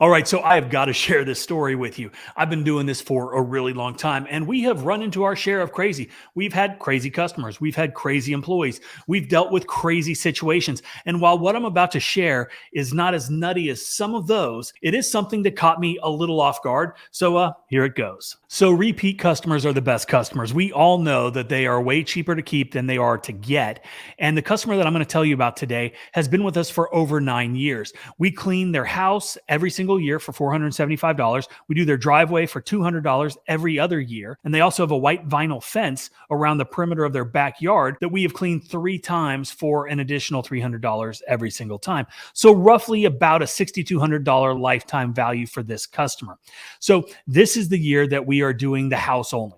All right, so I have got to share this story with you. I've been doing this for a really long time, and we have run into our share of crazy. We've had crazy customers, we've had crazy employees, we've dealt with crazy situations. And while what I'm about to share is not as nutty as some of those, it is something that caught me a little off guard. So here it goes. So repeat customers are the best customers. We all know that they are way cheaper to keep than they are to get. And the customer that I'm going to tell you about today has been with us for over 9 years. We clean their house every single year for $475. We do their driveway for $200 every other year. And they also have a white vinyl fence around the perimeter of their backyard that we have cleaned 3 times for an additional $300 every single time. So roughly about a $6,200 lifetime value for this customer. So this is the year that we are doing the house only.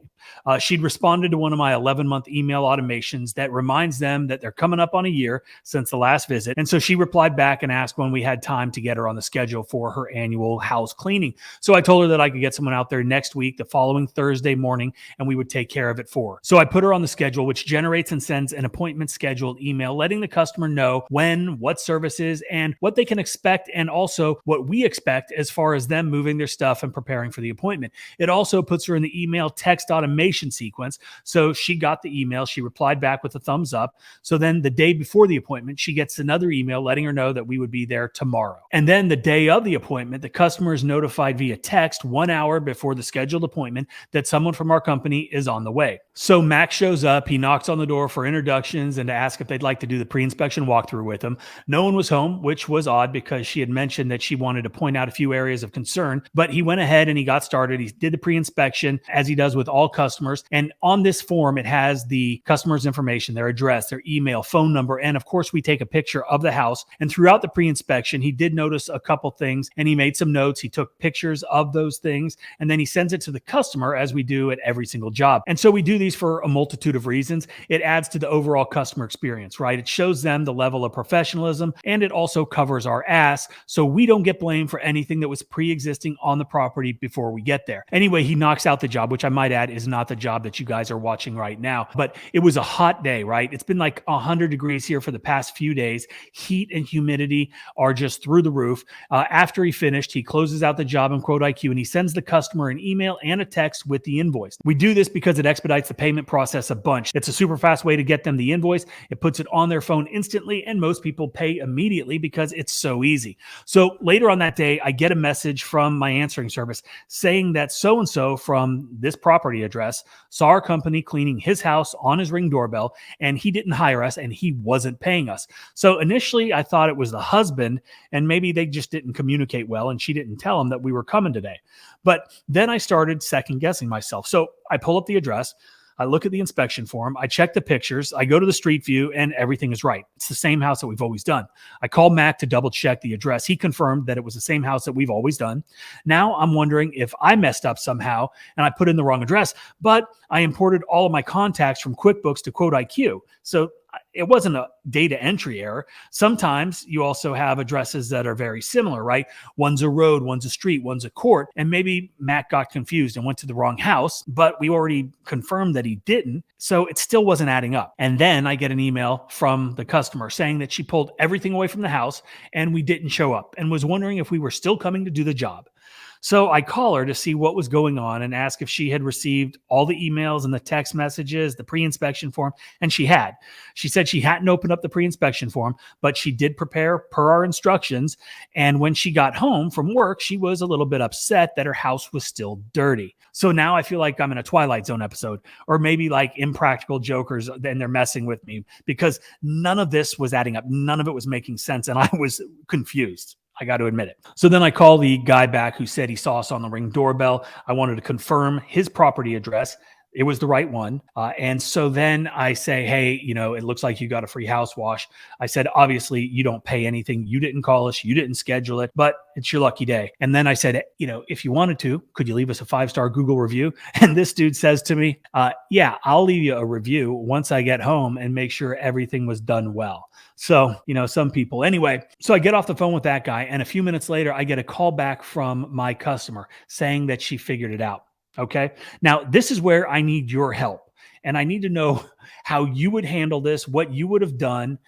She'd responded to one of my 11-month email automations that reminds them that they're coming up on a year since the last visit. And so she replied back and asked when we had time to get her on the schedule for her annual house cleaning. So I told her that I could get someone out there next week, the following Thursday morning, and we would take care of it for her. So I put her on the schedule, which generates and sends an appointment scheduled email letting the customer know when, what services, and what they can expect, and also what we expect as far as them moving their stuff and preparing for the appointment. It also puts her in the email text automation sequence. So she got the email. She replied back with a thumbs up. So then the day before the appointment, she gets another email letting her know that we would be there tomorrow. And then the day of the appointment, the customer is notified via text 1 hour before the scheduled appointment that someone from our company is on the way. So Max shows up. He knocks on the door for introductions and to ask if they'd like to do the pre-inspection walkthrough with him. No one was home, which was odd because she had mentioned that she wanted to point out a few areas of concern, but he went ahead and he got started. He did the pre-inspection as he does with all customers. And on this form, it has the customer's information, their address, their email, phone number, and of course, we take a picture of the house. And throughout the pre-inspection, he did notice a couple things and he made some notes. He took pictures of those things and then he sends it to the customer as we do at every single job. And so we do these for a multitude of reasons. It adds to the overall customer experience, right? It shows them the level of professionalism and it also covers our ass so we don't get blamed for anything that was pre-existing on the property before we get there. Anyway, he knocks out the job, which I might add is not the job that you guys are watching right now. But it was a hot day, right? It's been like 100 degrees here for the past few days. Heat and humidity are just through the roof. After he finished, he closes out the job in 𝗤𝘂𝗁 and he sends the customer an email and a text with the invoice. We do this because it expedites the payment process a bunch. It's a super fast way to get them the invoice. It puts it on their phone instantly, and most people pay immediately because it's so easy. So later on that day, I get a message from my answering service saying that so-and-so from this property address saw our company cleaning his house on his Ring doorbell, and he didn't hire us and he wasn't paying us. So initially I thought it was the husband and maybe they just didn't communicate well and she didn't tell him that we were coming today. But then I started second guessing myself. So I pull up the address, I look at the inspection form, I check the pictures, I go to the street view, and everything is right. It's the same house that we've always done. I called Mac to double check the address. He confirmed that it was the same house that we've always done. Now I'm wondering if I messed up somehow and I put in the wrong address, but I imported all of my contacts from QuickBooks to 𝗤𝘂𝗁. So it wasn't a data entry error. Sometimes you also have addresses that are very similar, right? One's a road, one's a street, one's a court. And maybe Matt got confused and went to the wrong house, but we already confirmed that he didn't. So it still wasn't adding up. And then I get an email from the customer saying that she pulled everything away from the house and we didn't show up and was wondering if we were still coming to do the job. So I call her to see what was going on and ask if she had received all the emails and the text messages, the pre-inspection form, and she had. She said she hadn't opened up the pre-inspection form, but she did prepare per our instructions. And when she got home from work, she was a little bit upset that her house was still dirty. So now I feel like I'm in a Twilight Zone episode, or maybe like Impractical Jokers, and they're messing with me because none of this was adding up. None of it was making sense, and I was confused. I got to admit it. So then I call the guy back who said he saw us on the Ring doorbell. I wanted to confirm his property address. It was the right one. And so then I say, hey, it looks like you got a free house wash. I said, obviously you don't pay anything. You didn't call us. You didn't schedule it, but it's your lucky day. And then I said, if you wanted to, could you leave us a 5-star Google review? And this dude says to me, yeah, I'll leave you a review once I get home and make sure everything was done well. So, some people. Anyway, so I get off the phone with that guy, and a few minutes later, I get a call back from my customer saying that she figured it out. Okay. Now, this is where I need your help, and I need to know how you would handle this, what you would have done,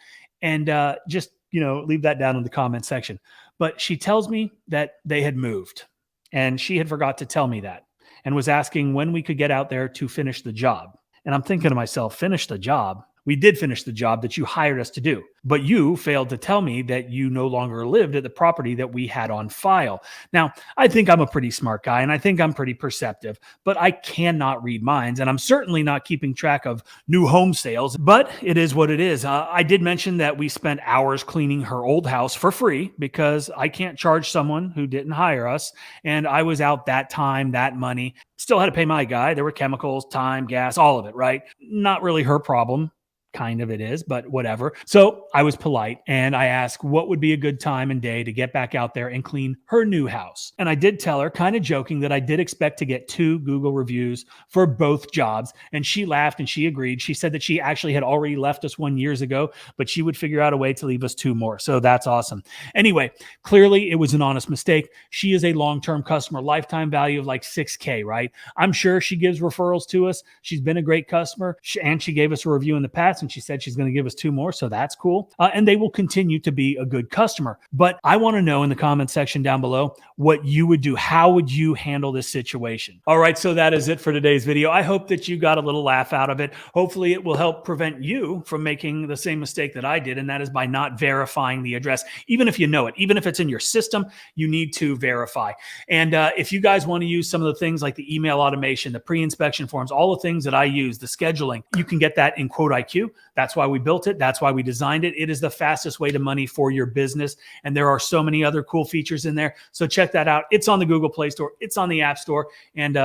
and just leave that down in the comment section. But she tells me that they had moved and she had forgot to tell me that and was asking when we could get out there to finish the job. And I'm thinking to myself, finish the job? We did finish the job that you hired us to do, but you failed to tell me that you no longer lived at the property that we had on file. Now, I think I'm a pretty smart guy and I think I'm pretty perceptive, but I cannot read minds, and I'm certainly not keeping track of new home sales, but it is what it is. I did mention that we spent hours cleaning her old house for free because I can't charge someone who didn't hire us, and I was out that time, that money. Still had to pay my guy. There were chemicals, time, gas, all of it, right? Not really her problem. Kind of it is, but whatever. So I was polite and I asked what would be a good time and day to get back out there and clean her new house. And I did tell her, kind of joking, that I did expect to get 2 Google reviews for both jobs. And she laughed and she agreed. She said that she actually had already left us 1 year ago, but she would figure out a way to leave us 2 more. So that's awesome. Anyway, clearly it was an honest mistake. She is a long-term customer, lifetime value of like $6,000, right? I'm sure she gives referrals to us. She's been a great customer and she gave us a review in the past. And she said she's going to give us 2 more. So that's cool. And they will continue to be a good customer. But I want to know in the comment section down below what you would do. How would you handle this situation? All right. So that is it for today's video. I hope that you got a little laugh out of it. Hopefully it will help prevent you from making the same mistake that I did. And that is by not verifying the address. Even if you know it, even if it's in your system, you need to verify. And if you guys want to use some of the things like the email automation, the pre-inspection forms, all the things that I use, the scheduling, you can get that in 𝗤𝘂𝗁𝗤𝗂. That's why we built it. That's why we designed it. It is the fastest way to money for your business. And there are so many other cool features in there. So check that out. It's on the Google Play Store. It's on the App Store. And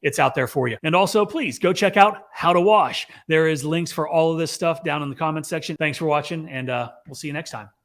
it's out there for you. And also, please go check out 𝗤𝘂𝗁𝗏. There is links for all of this stuff down in the comment section. Thanks for watching, and we'll see you next time.